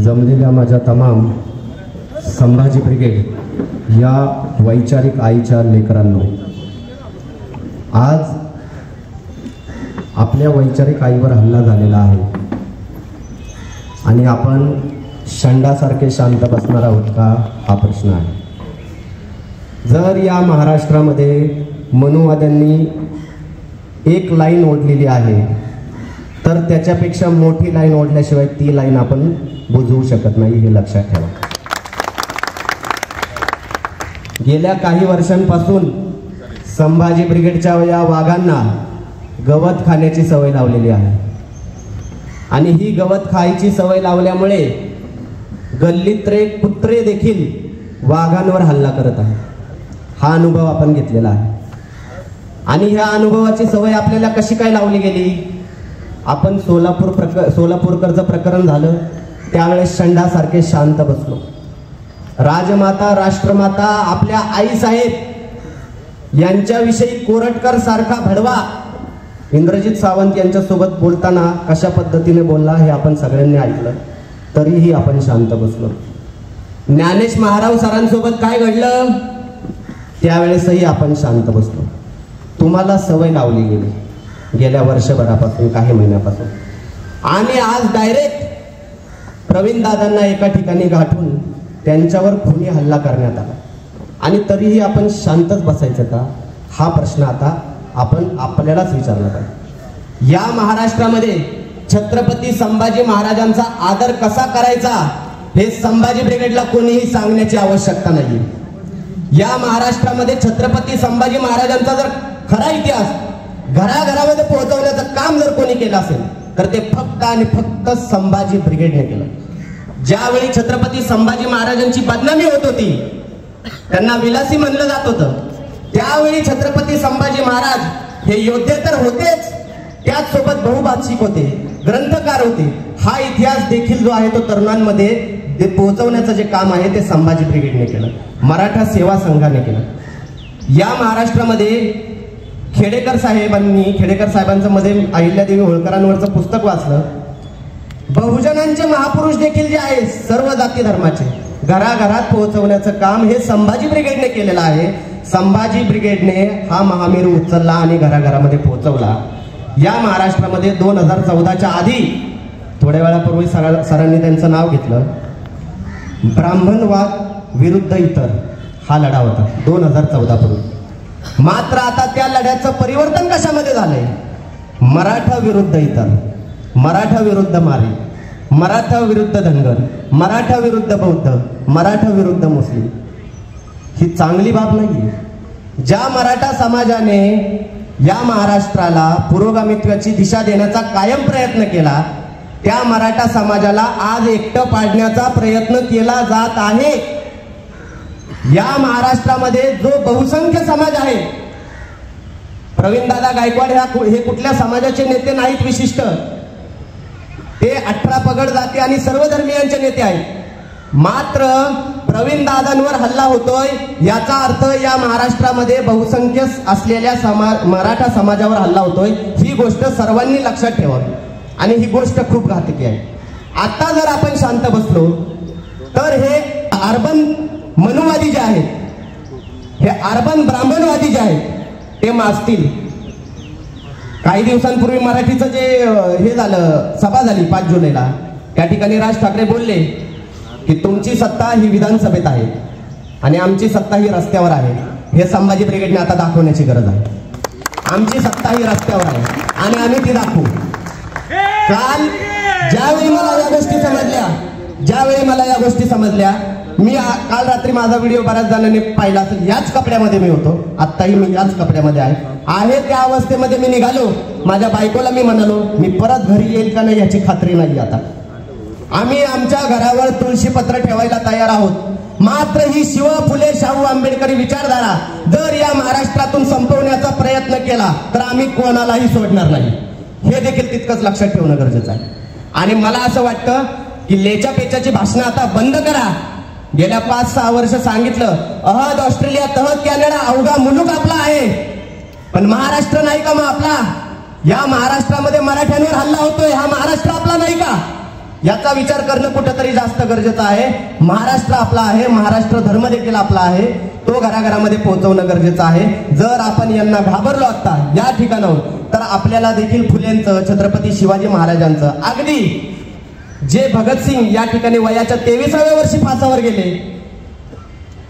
जमलेल्या माझ्या तमाम संभाजी ब्रिगेड या वैचारिक आईच्या लेकरांनो, आज आपल्या वैचारिक आईवर हल्ला झालेला आहे आणि आपण शंडासारखे शांत बसणार आहोत का, हा प्रश्न आहे. जर या महाराष्ट्रामध्ये मनुवाद्यांनी एक लाईन ओढलेली आहे तर त्याच्यापेक्षा मोठी लाईन ओढल्याशिवाय ती लाईन आपण बुजवू शकत नाही, हे लक्षात ठेवा. गेल्या काही वर्षांपासून संभाजी ब्रिगेडच्या या वाघांना गवत खाण्याची सवय लावलेली आहे आणि ही गवत खायची सवय लावल्यामुळे गल्लीतले कुत्रे देखील वाघांवर हल्ला करत आहेत. हा अनुभव आपण घेतलेला आहे आणि ह्या अनुभवाची सवय आपल्याला कशी काय लावली गेली. आपण सोलापूरकरचं प्रकरण झालं त्यावेळेस शंडासारखे शांत बसलो. राजमाता राष्ट्रमाता आपल्या आईसाहेब यांच्याविषयी कोरटकर सारखा भडवा इंद्रजित सावंत यांच्यासोबत बोलताना कशा पद्धतीने बोलला हे आपण सगळ्यांनी ऐकलं, तरीही आपण शांत बसलो. ज्ञानेश महाराव सरांसोबत काय घडलं त्यावेळेसही आपण शांत बसलो. तुम्हाला सवय लावली गेली गेल्या वर्षभरापासून, काही महिन्यापासून, आणि आज डायरेक्ट प्रवीण दादांना एका ठिकाणी गाठून त्यांच्यावर खुनी हल्ला करण्यात आला आणि तरीही आपण शांतच बसायचं का, हा प्रश्न आता आपण आपल्यालाच विचारला पाहिजे. या महाराष्ट्रामध्ये छत्रपती संभाजी महाराजांचा आदर कसा करायचा हे संभाजी ब्रिगेडला कोणीही सांगण्याची आवश्यकता नाही. या महाराष्ट्रामध्ये छत्रपती संभाजी महाराजांचा जर खरा इतिहास घराघरामध्ये पोहोचवण्याचं काम जर कोणी केलं असेल तर ते फक्त आणि फक्त संभाजी ब्रिगेडने केलं. ज्यावेळी छत्रपती संभाजी महाराजांची बदनामी होत होती, त्यांना विलासी म्हणलं जात होतं, त्यावेळी छत्रपती संभाजी महाराज हे योद्धे तर होतेच, त्याच सोबत बहुभाषिक होते, ग्रंथकार होते. हा इतिहास देखील जो आहे तो तरुणांमध्ये पोहोचवण्याचं जे काम आहे ते संभाजी ब्रिगेडने केलं, मराठा सेवा संघाने केलं. या महाराष्ट्रामध्ये खेडेकर साहेबांचं मध्ये अहिल्यादेवी होळकरांवरचं पुस्तक वाचलं. बहुजनांचे महापुरुष देखील जे आहे सर्व जाती धर्माचे घराघरात पोहोचवण्याचं काम हे संभाजी ब्रिगेडने केलेलं आहे. संभाजी ब्रिगेडने हा महामेरू उचलला आणि घराघरामध्ये पोहोचवला. या महाराष्ट्रामध्ये 2014च्या आधी थोड्या वेळापूर्वी सरांनी त्यांचं नाव घेतलं, ब्राह्मणवाद विरुद्ध इतर हा लढा होता 2014 पूर्वी. मात्र आता त्या लढ्याचं परिवर्तन कशामध्ये झालंय, मराठा विरुद्ध इतर, मराठा विरुद्ध मारी, मराठा विरुद्ध धनगर, मराठा विरुद्ध बौद्ध, मराठा विरुद्ध मुस्लिम. ही चांगली बाब नाहीये. ज्या मराठा समाजाने या महाराष्ट्राला पुरोगामित्वाची दिशा देण्याचा कायम प्रयत्न केला, त्या मराठा समाजाला आज एकटं पाडण्याचा प्रयत्न केला जात आहे. या महाराष्ट्रामध्ये जो बहुसंख्य समाज आहे, प्रवीण दादा गायकवाड हे कुठल्या समाजाचे नेते नाहीत विशिष्ट, ते 18 पगड जाती आणि सर्व धर्मीयांचे नेते आहेत. मात्र प्रवीण दादांवर हल्ला होतोय याचा अर्थ या महाराष्ट्रामध्ये बहुसंख्य असलेल्या मराठा समाजावर हल्ला होतोय. ही गोष्ट सर्वांनी लक्षात ठेवावी आणि ही गोष्ट खूप घातकी आहे. आता जर आपण शांत बसलो तर हे अर्बन मनुवादी जे आहेत, हे अर्बन ब्राह्मणवादी जे आहेत ते माजतील. काही दिवसांपूर्वी मराठीचं जे हे झालं, सभा झाली 5 जुलैला, त्या ठिकाणी राज ठाकरे बोलले की तुमची सत्ता ही विधानसभेत आहे आणि आमची सत्ता ही रस्त्यावर आहे. हे संभाजी ब्रिगेडने आता दाखवण्याची गरज आहे. आमची सत्ता ही रस्त्यावर आहे आणि आम्ही ती दाखवू. काल ज्यावेळी मला या गोष्टी समजल्या, मी काल रात्री माझा व्हिडिओ बऱ्याच जणांनी पाहिला असेल. याच कपड्यामध्ये मी होतो, आत्ताही मी याच कपड्यामध्ये आहे. त्या अवस्थेमध्ये मी निघालो. माझ्या बायकोला मी म्हणालो मी परत घरी येईल का नाही याची खात्री नाही. आता आम्ही आमच्या घरावर तुळशीपत्र ठेवायला तयार आहोत. मात्र ही शिव फुले शाहू आंबेडकरी विचारधारा जर या महाराष्ट्रातून संपवण्याचा प्रयत्न केला तर आम्ही कोणालाही सोडणार नाही. हे देखील तितकंच लक्षात ठेवणं गरजेचं आहे. आणि मला असं वाटतं की लेच्या पेचाची भाषणं आता बंद करा. गेल्या 5-6 वर्ष सांगितलं अहद ऑस्ट्रेलिया तहद कॅनडा अवघा मुलूक आपला आहे, पण महाराष्ट्र नाही का मग आपला? या महाराष्ट्रामध्ये मराठ्यांवर हल्ला होतोय, हा महाराष्ट्र आपला नाही का? याचा विचार करणं कुठेतरी जास्त गरजेचं आहे. महाराष्ट्र आपला आहे, महाराष्ट्र धर्म देखील आपला आहे, तो घराघरामध्ये पोहोचवणं गरजेचं आहे. जर आपण यांना घाबरलो आता या ठिकाणाहून तर आपल्याला देखील फुलेंचं, छत्रपती शिवाजी महाराजांचं, अगदी जे भगतसिंग या ठिकाणी वयाच्या 23व्या वर्षी फासावर गेले,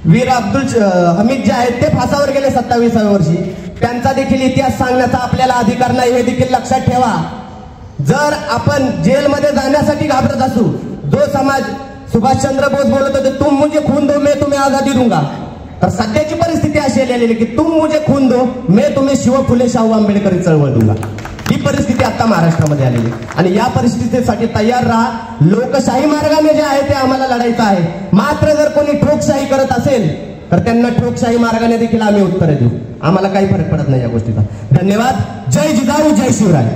वीर अब्दुल हमीद जे आहेत ते फासावर गेले 27व्या वर्षी, त्यांचा देखील इतिहास सांगण्याचा आपल्याला अधिकार नाही, हे देखील लक्षात ठेवा. जर आपण जेलमध्ये जाण्यासाठी घाबरत असू, जो समाज सुभाषचंद्र बोस बोलत होते तुम मुझे खून दो मैं तुम्हें आजादी दूंगा, तर सध्याची परिस्थिती अशी आलेली की तुम मुझे खून दो मैं तुम्हें शिव फुले शाहू आंबेडकरी चळवळ दूंगा. ही परिस्थिती आता महाराष्ट्रामध्ये आलेली आणि या परिस्थितीसाठी तयार राहा. लोकशाही मार्गाने जे आहे ते आम्हाला लढायचं आहे. मात्र जर कोणी ठोकशाही करत असेल तर त्यांना ठोकशाही मार्गाने देखील आम्ही उत्तरे देऊ. आम्हाला काही फरक पडत नाही या गोष्टीचा. धन्यवाद. जय जिजाऊ, जय शिवराय.